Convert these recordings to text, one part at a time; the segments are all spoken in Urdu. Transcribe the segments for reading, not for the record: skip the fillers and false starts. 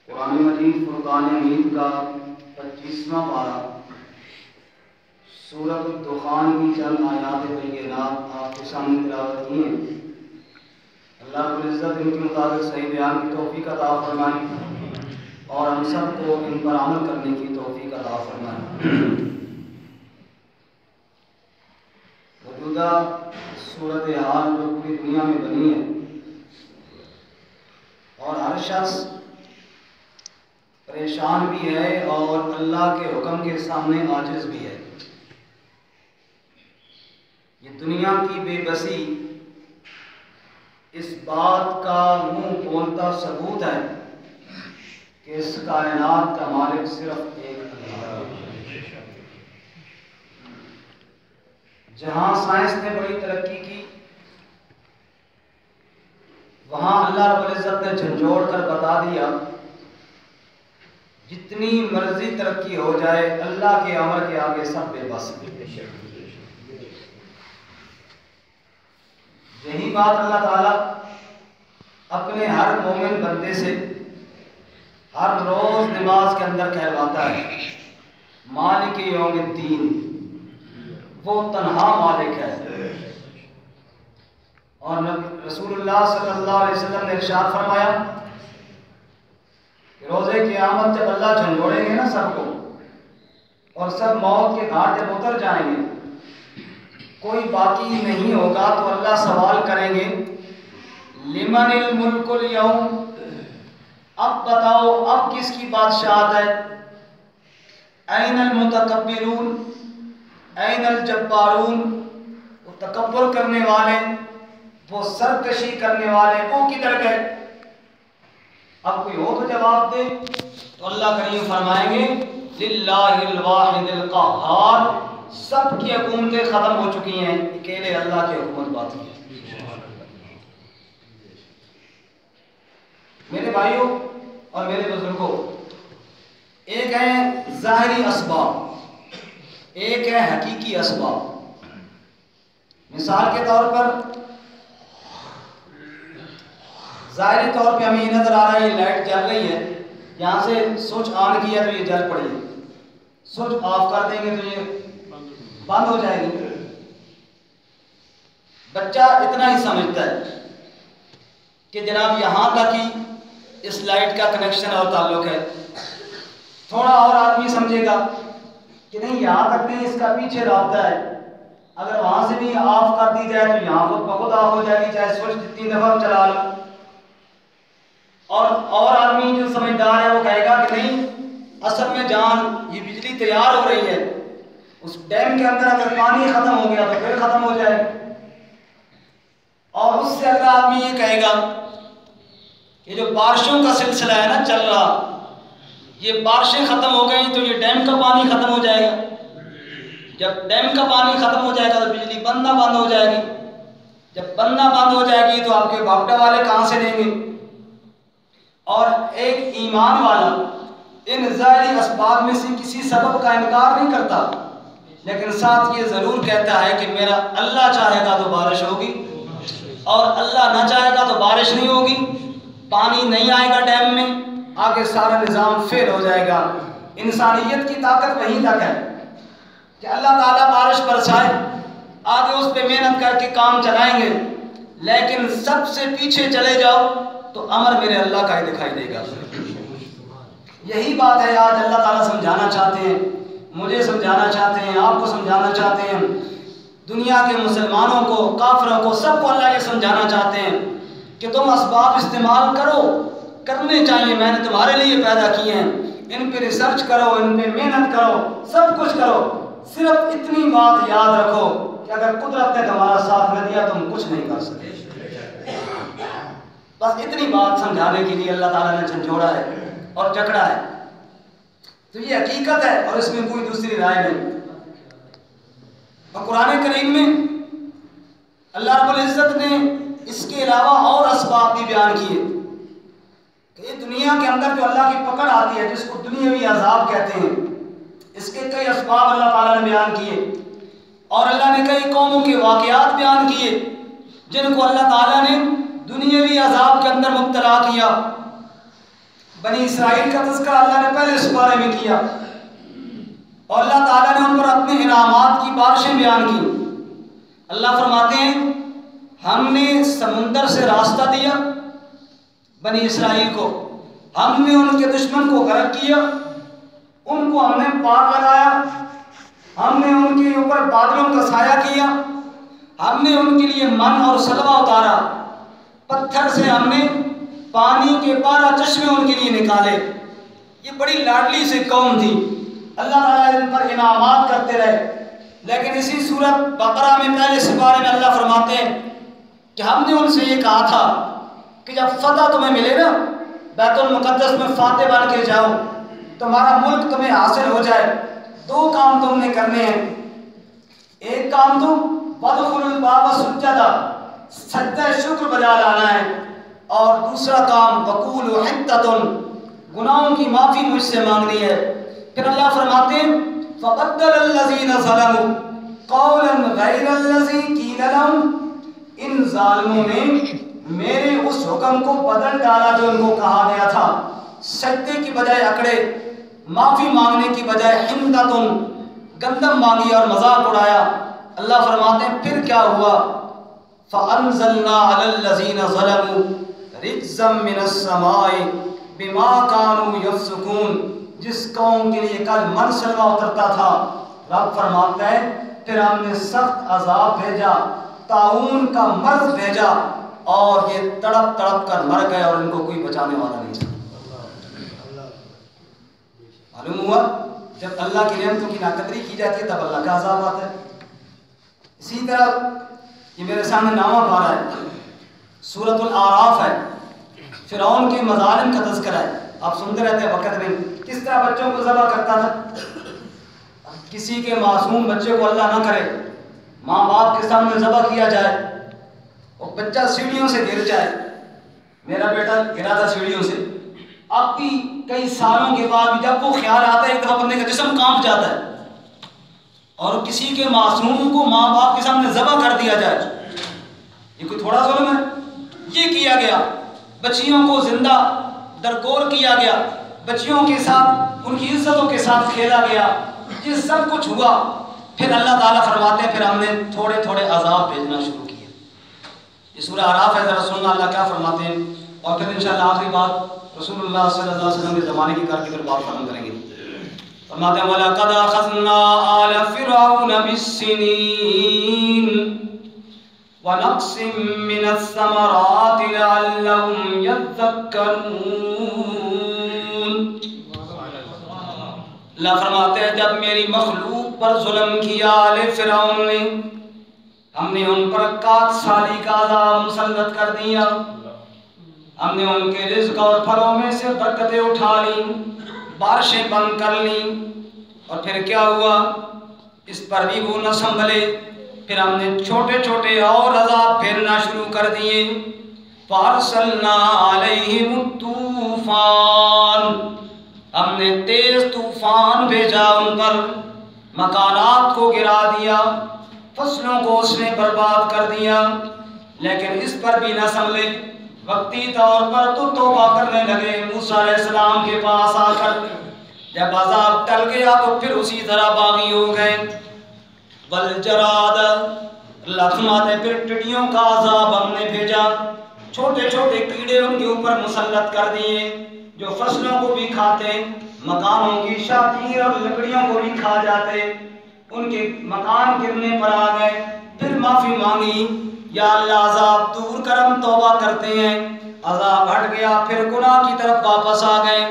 قرآن مجید فرقان حمید کا 25واں پارہ سورۃ الدخان کی چند آیات بینات آپ کے سامنے تلاوت کی ہیں۔ اللہ رب العزت ان کے مطابق صحیح بیان کی توفیق عطا فرمائے اور ہم سب کو ان پر عمل کرنے کی توفیق عطا فرمائے۔ موجودہ صورتحال جو پوری دنیا میں بنی ہے اور ہر شخص پریشان بھی ہے اور اللہ کے حکم کے سامنے عاجز بھی ہے۔ یہ دنیا کی بے بسی اس بات کا منہ بولتا ثبوت ہے کہ اس کائنات کا مالک صرف ایک اللہ ہے۔ جہاں سائنس نے بڑی ترقی کی وہاں اللہ رب العزت نے جھنجھوڑ کر بتا دیا جتنی مرضی ترقی ہو جائے اللہ کے امر کے آگے سب بے بس ہیں۔ یہی بات اللہ تعالیٰ اپنے ہر مومن بندے سے ہر روز نماز کے اندر کہلواتا ہے، مالک یوم الدین، وہ تنہا مالک ہے۔ اور رسول اللہ صلی اللہ علیہ وسلم نے ارشاد فرمایا کہ روزے قیامت جب اللہ جھنجھوڑیں گے نا سب کو اور سب موت کے گھاٹ جب اتر جائیں گے، کوئی باقی نہیں ہوگا تو اللہ سوال کریں گے لمن الملک اليوم، اب بتاؤ اب کس کی بادشاہت ہے؟ این المتکبرون، این الجبارون، وہ تکبر کرنے والے، وہ سرکشی کرنے والے، وہ کدھر گئے؟ اب کوئی ہو تو جواب دے تو اللہ کریم فرمائیں گے للہ الواحد القہار، سب کی حکومتیں ختم ہو چکی ہیں، اکیلے اللہ کی حکومت باقی ہے۔ میرے بھائیوں اور میرے بزرگوں، ایک ہے ظاہری اسباب، ایک ہے حقیقی اسباب۔ مثال کے طور پر ظاہری طور پہ ہمیں یہ نظر آ رہا ہے یہ لائٹ جل رہی ہے، یہاں سے سوئچ آن کیا تو یہ جل پڑی ہے، سوئچ آف کر دیں گے تو یہ بند ہو جائے گی۔ بچہ اتنا ہی سمجھتا ہے کہ جناب یہاں تک ہی اس لائٹ کا کنیکشن اور تعلق ہے، تھوڑا اور آدمی سمجھے گا کہ نہیں یہاں تک نہیں، اس کا پیچھے رابطہ ہے، اگر وہاں سے بھی آف کر دی جائے تو یہاں خود بخود آف ہو جائے گی، چاہے سوئچ جتنی دفعہ چلا لو۔ اور آدمی جو سمجھدار ہے وہ کہے گا کہ نہیں اصل میں جان یہ بجلی تیار ہو رہی ہے، اس ڈیم کے اندر اگر پانی ختم ہو گیا تو پھر ختم ہو جائے۔ اور اس سے اگلا آدمی یہ کہے گا کہ جو بارشوں کا سلسلہ ہے نا چل رہا، یہ بارشیں ختم ہو گئیں تو یہ ڈیم کا پانی ختم ہو جائے گا، جب ڈیم کا پانی ختم ہو جائے گا تو بجلی بندہ بند ہو جائے گی، جب بندہ بند ہو جائے گی تو آپ کے باپٹا والے کہاں سے دیں گے؟ اور ایک ایمان والا ان ظاہری اسباب میں سے کسی سبب کا انکار نہیں کرتا، لیکن ساتھ یہ ضرور کہتا ہے کہ میرا اللہ چاہے گا تو بارش ہوگی اور اللہ نہ چاہے گا تو بارش نہیں ہوگی، پانی نہیں آئے گا ڈیم میں، آگے سارا نظام فیل ہو جائے گا۔ انسانیت کی طاقت وہیں تک ہے کہ اللہ تعالیٰ بارش برسائے، آگے اس پہ محنت کر کے کام چلائیں گے، لیکن سب سے پیچھے چلے جاؤ تو امر میرے اللہ کا ہی دکھائی دے گا۔ یہی بات ہے آج اللہ تعالیٰ سمجھانا چاہتے ہیں، مجھے سمجھانا چاہتے ہیں، آپ کو سمجھانا چاہتے ہیں، دنیا کے مسلمانوں کو، کافروں کو، سب کو اللہ یہ سمجھانا چاہتے ہیں کہ تم اسباب استعمال کرو، کرنے چاہیے، میں نے تمہارے لیے پیدا کیے ہیں، ان پہ ریسرچ کرو، ان پہ محنت کرو، سب کچھ کرو، صرف اتنی بات یاد رکھو کہ اگر قدرت نے تمہارا ساتھ نہ دیا تم کچھ نہیں کر سکے۔ بس اتنی بات سمجھانے کے لیے اللہ تعالیٰ نے جھنجھوڑا ہے اور جکڑا ہے، تو یہ حقیقت ہے اور اس میں کوئی دوسری رائے نہیں۔ اور قرآن کریم میں اللہ رب العزت نے اس کے علاوہ اور اسباب بھی بیان کیے کہ یہ دنیا کے اندر جو اللہ کی پکڑ آتی ہے جس کو دنیاوی عذاب کہتے ہیں، اس کے کئی اسباب اللہ تعالیٰ نے بیان کیے، اور اللہ نے کئی قوموں کے واقعات بیان کیے جن کو اللہ تعالیٰ نے دنیاوی عذاب کے اندر مبتلا کیا۔ بنی اسرائیل کا تذکرہ اللہ نے پہلے اس بارے میں کیا اور اللہ تعالیٰ نے ان پر اپنے انعامات کی بارشیں بیان کی۔ اللہ فرماتے ہیں ہم نے سمندر سے راستہ دیا بنی اسرائیل کو، ہم نے ان کے دشمن کو غرق کیا، ان کو ہم نے پار لگایا، ہم نے ان کے اوپر بادلوں کا سایہ کیا، ہم نے ان کے لیے من اور سلوہ اتارا، پتھر سے ہم نے پانی کے 12 چشمے ان کے لیے نکالے۔ یہ بڑی لاڈلی سی قوم تھی، اللہ تعالیٰ ان پر انعامات کرتے رہے۔ لیکن اسی سورت بقرہ میں پہلے سپارے میں اللہ فرماتے ہیں کہ ہم نے ان سے یہ کہا تھا کہ جب فتح تمہیں ملے نا، بیت المقدس میں فاتح بن کے جاؤ، تمہارا ملک تمہیں حاصل ہو جائے، 2 کام تم نے کرنے ہیں۔ ایک کام تم وَادْخُلُوا الْبَابَ سُجَّدًا، سجدہ شکر بجا لانا ہے، اور دوسرا کام وَقُولُوا حِطَّةٌ، گناہوں کی معافی مجھ سے مانگنی ہے۔ پھر اللہ فرماتے ہیں فَبَدَّلَ الَّذِينَ ظَلَمُوا قَوْلًا غَيْرَ الَّذِي قِيلَ لَهُمْ، ان ظالموں نے میرے اس حکم کو بدل ڈالا جو ان کو کہا گیا تھا، سجدے کی بجائے اکڑے، معافی مانگنے کی بجائے حِنْدَةٌ، گندم مانگی اور مذاق اڑایا۔ اللہ فرماتے ہیں پھر کیا ہوا، فَأَنزَلْنَا عَلَى الَّذِينَ ظَلَمُوا رِجْزًا مِّنَ السَّمَاءِ بِمَا كَانُوا يَفْسُقُونَ، جس قوم کے لیے کل من سلوہ اترتا تھا، رب فرماتا ہے پھر ہم نے سخت عذاب بھیجا، طاعون کا مرض بھیجا، اور یہ تڑپ تڑپ کر مر گئے اور ان کو کوئی بچانے والا نہیں تھا۔ معلوم ہوا جب اللہ کی نعمتوں کی ناقدری کی جاتی ہے تب اللہ کا عذاب آتا ہے۔ اسی طرح یہ میرے سامنے نامہ پارا ہے، سورۃ الاعراف ہے، فرعون کے مظالم کا تذکرہ ہے۔ آپ سنتے رہتے ہیں وقت میں کس طرح بچوں کو ذبح کرتا تھا۔ کسی کے معصوم بچے کو اللہ نہ کرے، ماں باپ کے سامنے ذبح کیا جائے، اور بچہ سیڑھیوں سے گر جائے۔ میرا بیٹا گرا تھا سیڑھیوں سے، اب بھی کئی سالوں کے بعد بھی جب وہ خیال آتا ہے ایک دفعہ بندے کا جسم کانپ جاتا ہے، اور کسی کے معصوم کو ماں باپ کے سامنے ذبح کر دیا جائے، یہ کوئی تھوڑا ظلم ہے؟ یہ کیا گیا، بچیوں کو زندہ درگور کیا گیا، بچیوں کے ساتھ ان کی عزتوں کے ساتھ کھیلا گیا، یہ سب کچھ ہوا۔ پھر اللہ تعالیٰ فرماتے ہیں پھر ہم نے تھوڑے تھوڑے عذاب بھیجنا شروع کیا۔ یہ سورہ اعراف ہے، ذرا سننا اللہ کیا فرماتے ہیں، اور پھر انشاءاللہ آخری بات رسول اللہ صلی اللہ علیہ وسلم کے زمانے کی کر کے پھر بات ختم کریں گے۔ فرماتے ہیں وَلَقَدْ أَخَذْنَا آلَ فِرْعَوْنَ بِالسِّنِينِ وَنَقْصٍ مِّنَ الثَّمَرَاتِ لَعَلَّهُمْ يَذَّكَّرُونَ۔ اللہ فرماتے ہیں جب میری مخلوق پر ظلم کیا آل فرعون نے، ہم نے ان پر 4 سالی کا عذاب مسلط کر دیا، ہم نے ان کے رزق اور پھلوں میں سے برکتیں اٹھا لی، بارشیں بند کر لی، اور پھر کیا ہوا، اس پر بھی وہ نہ سنبھلے، پھر ہم نے چھوٹے چھوٹے اور عذاب پھیرنا شروع کر دیے۔ فَأَرْسَلْنَا عَلَيْهِمُ الطُّوفَانَ، ہم نے تیز طوفان بھیجا ان پر، مکانات کو گرا دیا، فصلوں کو اس نے برباد کر دیا، لیکن اس پر بھی نہ سنبھلے، وقتی طور پر تو توبہ کرنے لگے موسیٰ علیہ السلام کے پاس آ کر، جب عذاب ٹل گیا تو پھر اسی طرح باغی ہو گئے۔ والجراد، اللہ فرماتے ہیں پھر ٹڈیوں کا عذاب ہم نے بھیجا، چھوٹے چھوٹے کیڑے ان کے اوپر مسلط کر دیے جو فصلوں کو بھی کھاتے، مکانوں کی شاطیر اور لکڑیوں کو بھی کھا جاتے، ان کے مکان گرنے پر آ گئے۔ پھر معافی مانگی، یا اللہ عذاب دور کر، ہم توبہ کرتے ہیں، عذاب ہٹ گیا، پھر گناہ کی طرف واپس آ گئے۔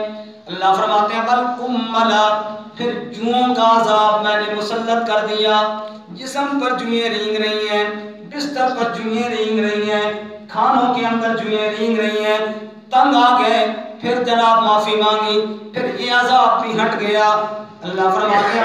اللہ فرماتے ہیں بَلْقُمَّلَا، پھر جوؤں کا عذاب میں نے مسلط کر دیا، جسم پر جوئیں رینگ رہی ہیں، بستر پر جوئیں رینگ رہی ہیں، کھانوں کے اندر جوئیں رینگ رہی ہیں، تنگ آ گئے، پھر جناب معافی مانگی، پھر یہ عذاب بھی ہٹ گیا۔ اللہ فرماتے ہیں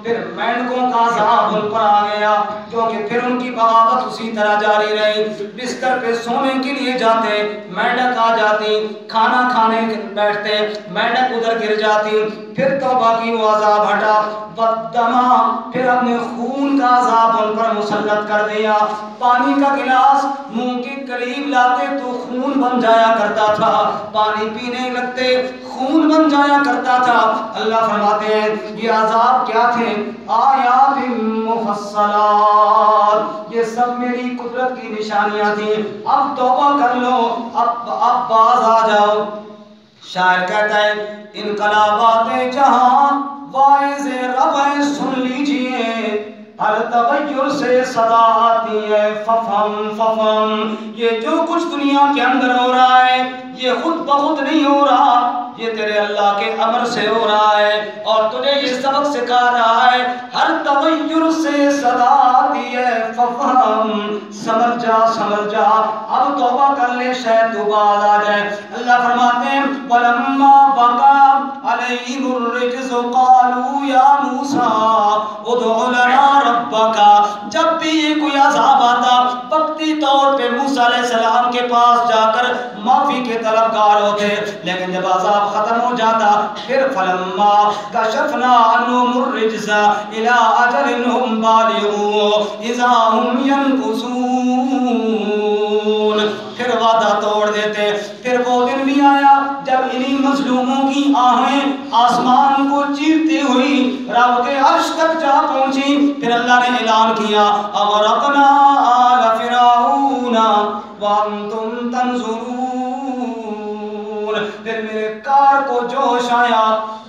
پھر مینڈکوں کا عذاب ان پر آ گیا، جو کہ پھر ان کی بغاوت اسی طرح جاری رہی. بستر پہ سونے کے لیے جاتے, مینڈک آ جاتی, کھانا کھانے بیٹھتے, مینڈک ادھر گر جاتی. پھر توبہ کی وہ عذاب ہٹا. والدما, پھر اپنے خون کا عذاب ان پر مسلط کر دیا. پانی کا گلاس منہ کے قریب لاتے تو خون بن جایا کرتا تھا, پانی پینے لگتے خون بن جایا کرتا تھا. اللہ فرماتے ہیں یہ عذاب کیا تھے؟ آیات مفصلات, یہ سب میری قدرت کی نشانیاں تھیں. اب توبہ کر لو, اب باز آ جاؤ. شاعر کہتا ہے انقلابات جہاں واعظ رب ہے سن لیجئے, ہر تغیر سے صدا آتی ہے ففم ففم. یہ جو کچھ دنیا کے اندر ہو رہا ہے یہ خود بخود نہیں ہو رہا, یہ تیرے اللہ کے امر سے ہو رہا ہے, اور تجھے یہ سبق سکھا رہا ہے ہر تغیر سے صدا آتی ہے ففم. سمجھ جا سمجھ جا, اب توبہ کر لے شاید تو باز آ جائے. اللہ فرماتے ہیں وَلَمَّا وَقَعَ عَلَيْهِمُ الرِّجْزُ قَالُوا يَا مُوسَىٰ ادْعُ لَنَا رَبَّكَ. جب بھی یہ کوئی عذاب آتا وقتی طور پہ موسیٰ علیہ السلام کے پاس جا کر معافی کے طلبگار ہوتے, لیکن جب عذاب ختم ہو جاتا پھر فَلَمَّا كَشَفْنَا عَنْهُمُ الرِّجْزَ إِلَىٰ أَجَلٍ هُمْ بَالِغُوهُ إِذَا هُمْ يَنكُثُونَ. پھر وعدہ توڑ دیتے. پھر وہ دن بھی آیا جب انہی مظلوموں کی آہیں آسمان کو چیرتی ہوئی رب کے عرش تک جا پہنچی. پھر اللہ نے اعلان کیا اغرقنا آل فرعون وانتم تنظرون. پھر میرے کار کو جوش آیا,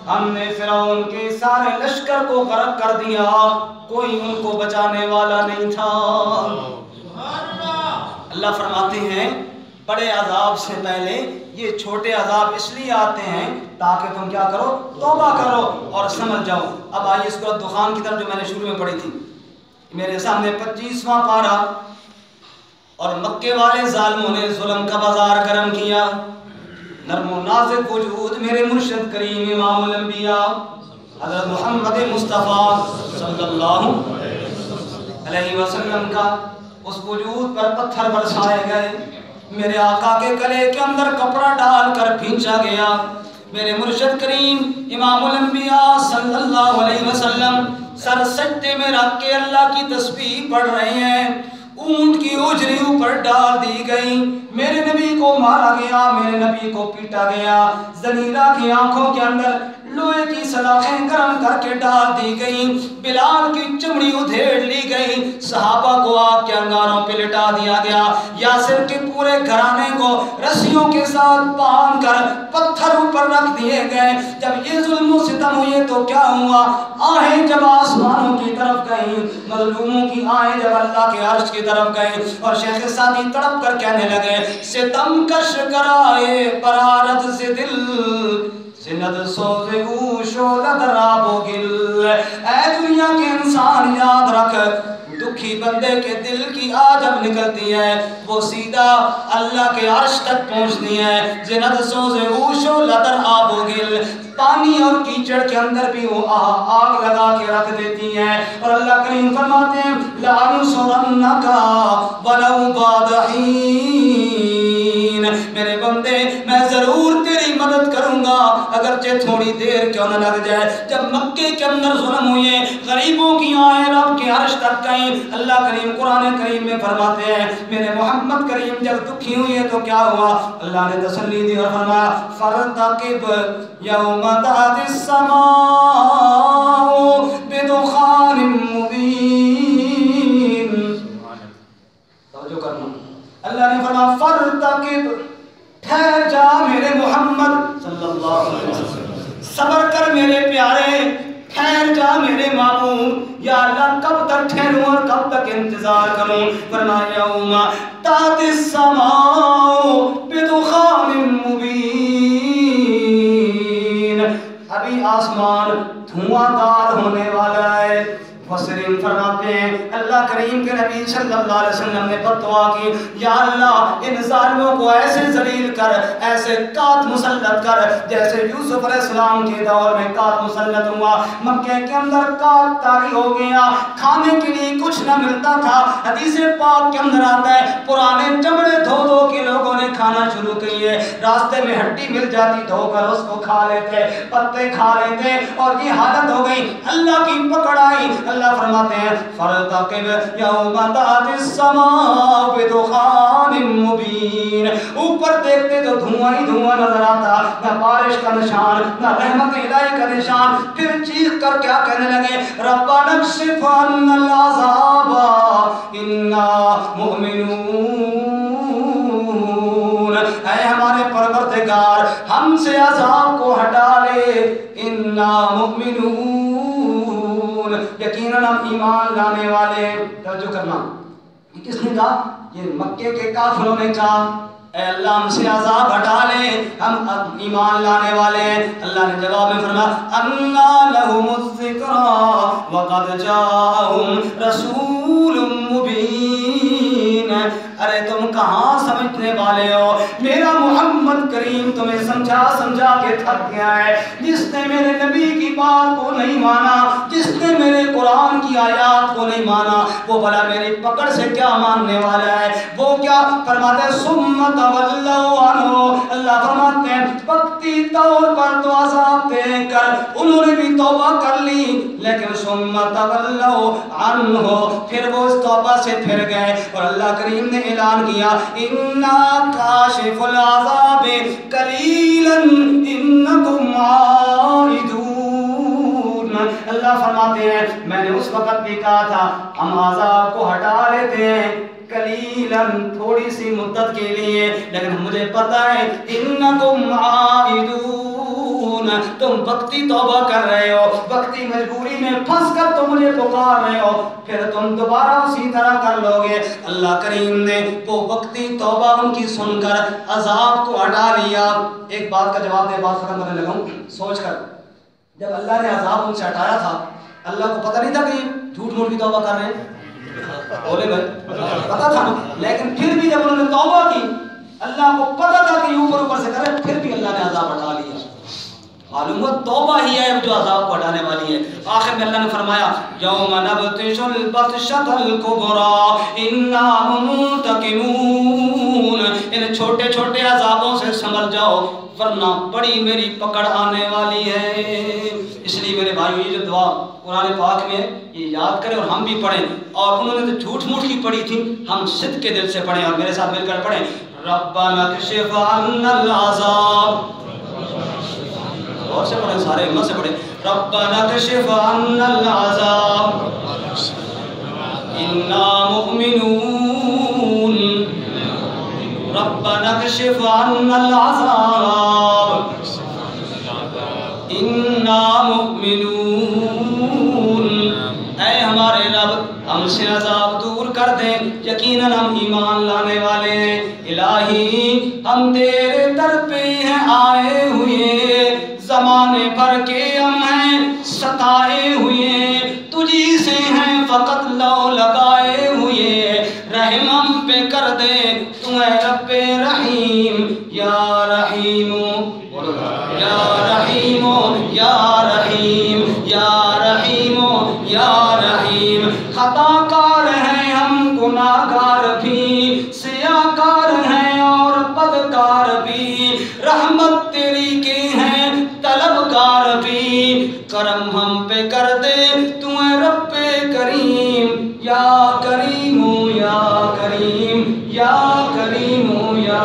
ہم نے فرعون کے سارے لشکر کو غرق کر دیا, کوئی ان کو بچانے والا نہیں تھا. اللہ فرماتے ہیں بڑے عذاب سے پہلے یہ چھوٹے عذاب اس لیے آتے ہیں تاکہ تم کیا کرو, توبہ کرو اور سمجھ جاؤ. اب آئیے سورۃ دخان کی طرف جو میں نے شروع میں پڑھی تھی. میرے سامنے 25واں پارہ, اور مکے والے ظالموں نے ظلم کا بازار گرم کیا. نرم و نازک وجود میرے مرشد کریم امام الانبیاء حضرت محمد مصطفیٰ صلی اللہ علیہ وسلم کا اس وجود پر پتھر برسائے گئے. میرے آقا کے گلے کے اندر کپڑا ڈال کر کھینچا گیا. میرے مرشد کریم امام الانبیاء صلی اللہ علیہ وسلم سر سجدے میں رکھ کے اللہ کی تسبیح پڑھ رہے ہیں. اونٹ کی اجری اوپر ڈال دی گئی. میرے نبی کو مارا گیا, میرے نبی کو پیٹا گیا. زنیرہ کی آنکھوں کے اندر لوہے کی سلاخیں گرم کر کے ڈال دی گئی. بلال کی چمڑی ادھیڑ لی گئی. صحابہ کو آگ کے انگاروں پہ لٹا دیا گیا. یاسر کے پورے گھرانے کو رسیوں کے ساتھ باندھ کر پتھر اوپر رکھ دیے گئے. جب یہ ظلم و ستم ہوئے تو کیا ہوا؟ آہیں جب آسمانوں کی طرف گئیں, مظلوموں کی آہیں جب اللہ کے عرش کی طرف گئیں, اور شیخ سعدی تڑپ کر کہنے لگے ستم کش کرائے برارت سے دل زند سوز او شولد رابو گل. اے دنیا کے انسان یاد رکھ, دکھی بندے کے دل کی آہ جب نکلتی ہے وہ سیدھا اللہ کے عرش تک پہنچتی ہے. زند سوز او شولد رابو گل, پانی اور کیچڑ کے اندر بھی وہ آگ لگا کے رکھ دیتی ہیں. اور اللہ کریم فرماتے ہیں لَأَنْصُرَنَّكَ وَلَوْ بَعْدَ حِينٍ. میرے بندے میں ضرور تیری مدد کروں گا اگرچہ تھوڑی دیر کیوں نہ لگ جائے. جب مکے کے اندر ظلم ہوئے, غریبوں کی آہیں رب کے عرش تک گئیں, اللہ کریم قرآن کریم میں فرماتے ہیں میرے محمد کریم جب دکھی ہوئے تو کیا ہوا؟ اللہ نے تسلی دی اور فرمایا فَارْتَقِبْ يَوْمَ تَأْتِي السَّمَاءُ بِدُخَانٍ مُبِينٍ. توجہ کرنا, اللہ نے فرمایا فَارْتَقِبْ, ٹھہر جا میرے محمد صلی اللہ علیہ وسلم, صبر کر میرے پیارے, ٹھہر جا میرے معمول. یا اللہ کب تک ٹھہروں اور کب تک انتظار کروں؟ فرمایا یوم تأتی السماء بدخان مبین, ابھی آسمان دھواں دار ہونے والا ہے. مفسرین فرماتے ہیں اللہ کریم کے نبی صلی اللہ علیہ وسلم نے بددعا کی، یا اللہ ان ظالموں کو ایسے ذلیل کر، ایسے قحط مسلط کر جیسے یوسف علیہ السلام کے دور میں قحط مسلط ہوا۔ مکے کے اندر قحط طاری ہو گیا، کھانے کے لیے کچھ نہ ملتا تھا۔ حدیث پاک کے اندر آتا ہے پرانے چمڑے دھو دھو کے لوگوں نے کھانا شروع کیے، راستے میں ہڈی مل جاتی دھو کر اس کو کھا لیتے، پتے کھا لیتے، اور یہ حالت ہو گئی۔ اللہ کی پکڑ آئی، اللہ فرماتے ہیں فَارْتَقِبْ يَوْمَ تَأْتِي السَّمَاءُ بِدُخَانٍ مُبِينٍ، اوپر دیکھتے تو دھواں ہی دھواں نظر آتا، نہ بارش کا نشان، نہ رحمت الہی کا نشان۔ پھر چیخ کر کیا کہنے لگے، رَبَّنَا اكْشِفْ عَنَّا الْعَذَابَ إِنَّا مُؤْمِنُونَ، اے ہمارے پروردگار ہم سے عذاب کو ہٹا لے، اِنَّا مُؤْمِنُونَ، یقیناً ہم ایمان لانے والے۔ توجہ کرنا، کس نے کہا؟ یہ مکے کے کافروں نے کہا اے اللہ ہم سے عذاب ہٹا لے، ہم ایمان لانے والے ہیں۔ اللہ نے جواب میں فرمایا اَنَّا لَهُمُ الذِّكْرَىٰ وَقَدْ جَاءَهُمْ رَسُولٌ مُبِينٌ، ارے تم کہاں سمجھنے والے ہو، میرا محمد کریم تمہیں سمجھا سمجھا کے تھک گیا ہے۔ جس نے میرے نبی کی بات کو نہیں مانا، جس نے میرے قرآن کی آیات کو نہیں مانا، وہ بھلا میری پکڑ سے کیا ماننے والا ہے؟ وہ کیا فرماتے ہیں ثم تولوا عنہ، اللہ فرماتے ہیں وقتی طور پر تو عذاب دے کر انہوں نے بھی توبہ کر لی، لیکن ثم تولوا عنہ، پھر وہ اس توبہ سے پھر گئے، اور اللہ کریم نے اعلان کیا اِنَّا کَاشِفُ الْعَذَابِ قَلِيلًا إِنَّكُمْ عَائِدُونَ، اللہ فرماتے ہیں میں نے اس وقت بھی کہا تھا ہم عذاب کو ہٹا لیتے ہیں قلیلاً، تھوڑی سی مدت کے لیے، لیکن مجھے پتا ہے انکم عائدون، تم وقتی توبہ کر رہے ہو، وقتی مجبوری میں پھنس کر تم مجھے پکار رہے ہو، پھر تم دوبارہ اسی طرح کر لو گے۔ اللہ کریم نے وہ وقتی توبہ ان کی سن کر عذاب کو ہٹا لیا۔ ایک بات کا جواب دے، بات ختم کرنے لگا ہوں، سوچ کر جب اللہ نے عذاب ان سے ہٹایا تھا، اللہ کو پتہ نہیں تھا کہ جھوٹ موٹ کی توبہ کر رہے ہیں؟ بولے بھائی پتا تھا نا، لیکن پھر بھی جب انہوں نے توبہ کی، اللہ کو پتا تھا کہ اوپر سے کرے، پھر بھی اللہ نے عذاب ہٹا لیا۔ معلوم ہوا توبہ ہی ہے جو عذاب کو ہٹانے والی ہے۔ آخر میں اللہ نے فرمایا یوم نبطش البطشۃ الکبریٰ انا منتقمون، ان چھوٹے چھوٹے عذابوں سے سنبھل جاؤ ورنہ بڑی میری پکڑ آنے والی ہے۔ اس لیے میرے بھائیو یہ جو دعا قرآن پاک میں یہ یاد کریں اور ہم بھی پڑھیں، اور انہوں نے تو جھوٹ موٹ کی پڑھی تھی، ہم صدق کے دل سے پڑھیں، اور میرے ساتھ مل کر پڑھیں ربنا اکشف عنا العذاب، اور سے پڑھیں، سارے ہمت سے پڑھیں ربنا اکشف عنا العذاب انا مؤمنون، ربنا اکشف عنا العذاب انا مؤمنون، اے ہمارے رب ہم سے عذاب دور کر دیں، یقیناً ہم ایمان لانے والے ہیں۔ الہی ہم تیرے در پہ ہیں آئے ہوئے، زمانے بھر کے ہم ہیں ستائے ہوئے، تجھی سے ہیں فقط لو لگائے ہوئے، رحم ہم پہ کر دے تو اے رب رحیم یا رحیم یا رحیم یا رحیم یا رحیم یا رحیم، خطا کار ہیں ہم گناہگار بھی، سیاہ کار ہیں اور بدکار بھی، رحمت تیری کے ہیں طلبگار بھی، کرم ہم پہ کر دے تو اے رب کریم یا کریم یا کریم یا کریم یا